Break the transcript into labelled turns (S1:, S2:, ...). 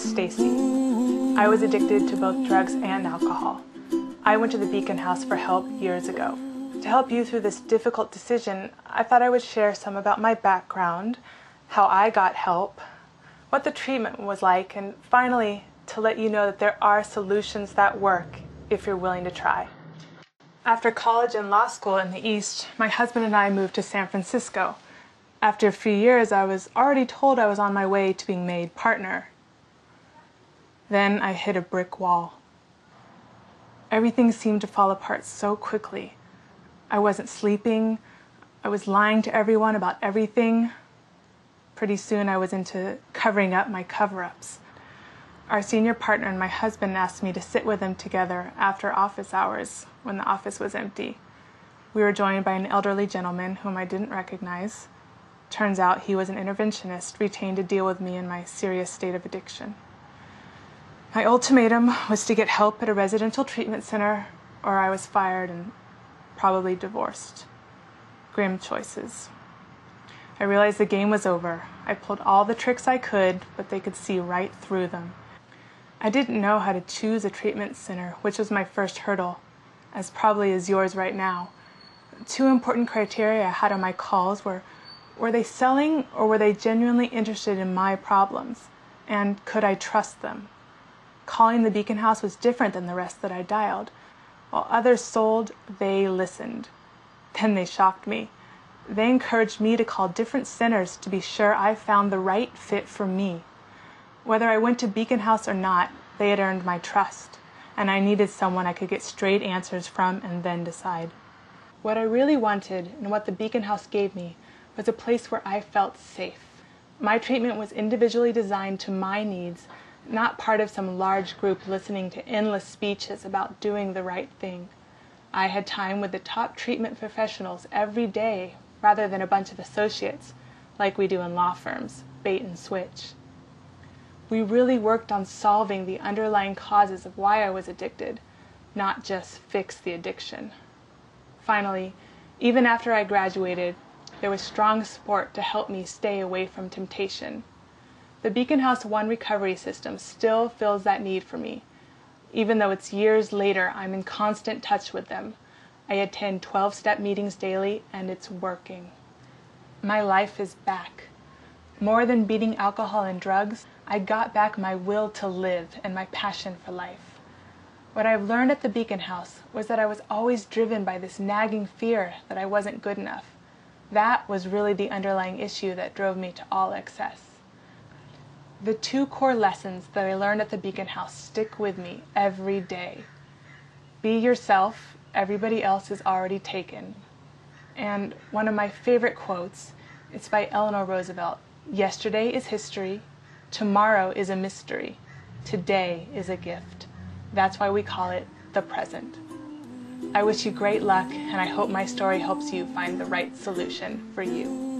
S1: is Stacy. I was addicted to both drugs and alcohol. I went to the Beacon House for help years ago. To help you through this difficult decision, I thought I would share some about my background, how I got help, what the treatment was like, and finally, to let you know that there are solutions that work if you're willing to try. After college and law school in the East, my husband and I moved to San Francisco. After a few years, I was already told I was on my way to being made partner. Then I hit a brick wall. Everything seemed to fall apart so quickly. I wasn't sleeping. I was lying to everyone about everything. Pretty soon I was into covering up my cover-ups. Our senior partner and my husband asked me to sit with them together after office hours when the office was empty. We were joined by an elderly gentleman whom I didn't recognize. Turns out he was an interventionist retained to deal with me in my serious state of addiction. My ultimatum was to get help at a residential treatment center, or I was fired and probably divorced. Grim choices. I realized the game was over. I pulled all the tricks I could, but they could see right through them. I didn't know how to choose a treatment center, which was my first hurdle, as probably is yours right now. Two important criteria I had on my calls were they selling or were they genuinely interested in my problems? And could I trust them? Calling the Beacon House was different than the rest that I dialed. While others sold, they listened. Then they shocked me. They encouraged me to call different centers to be sure I found the right fit for me. Whether I went to Beacon House or not, they had earned my trust, and I needed someone I could get straight answers from and then decide. What I really wanted, and what the Beacon House gave me, was a place where I felt safe. My treatment was individually designed to my needs, not part of some large group listening to endless speeches about doing the right thing. I had time with the top treatment professionals every day, rather than a bunch of associates, like we do in law firms, bait and switch. We really worked on solving the underlying causes of why I was addicted, not just fix the addiction. Finally, even after I graduated, there was strong support to help me stay away from temptation. The Beacon House One recovery system still fills that need for me. Even though it's years later, I'm in constant touch with them. I attend 12-step meetings daily, and it's working. My life is back. More than beating alcohol and drugs, I got back my will to live and my passion for life. What I've learned at the Beacon House was that I was always driven by this nagging fear that I wasn't good enough. That was really the underlying issue that drove me to all excess. The two core lessons that I learned at the Beacon House stick with me every day. Be yourself, everybody else is already taken. And one of my favorite quotes, it's by Eleanor Roosevelt. Yesterday is history, tomorrow is a mystery, today is a gift. That's why we call it the present. I wish you great luck, and I hope my story helps you find the right solution for you.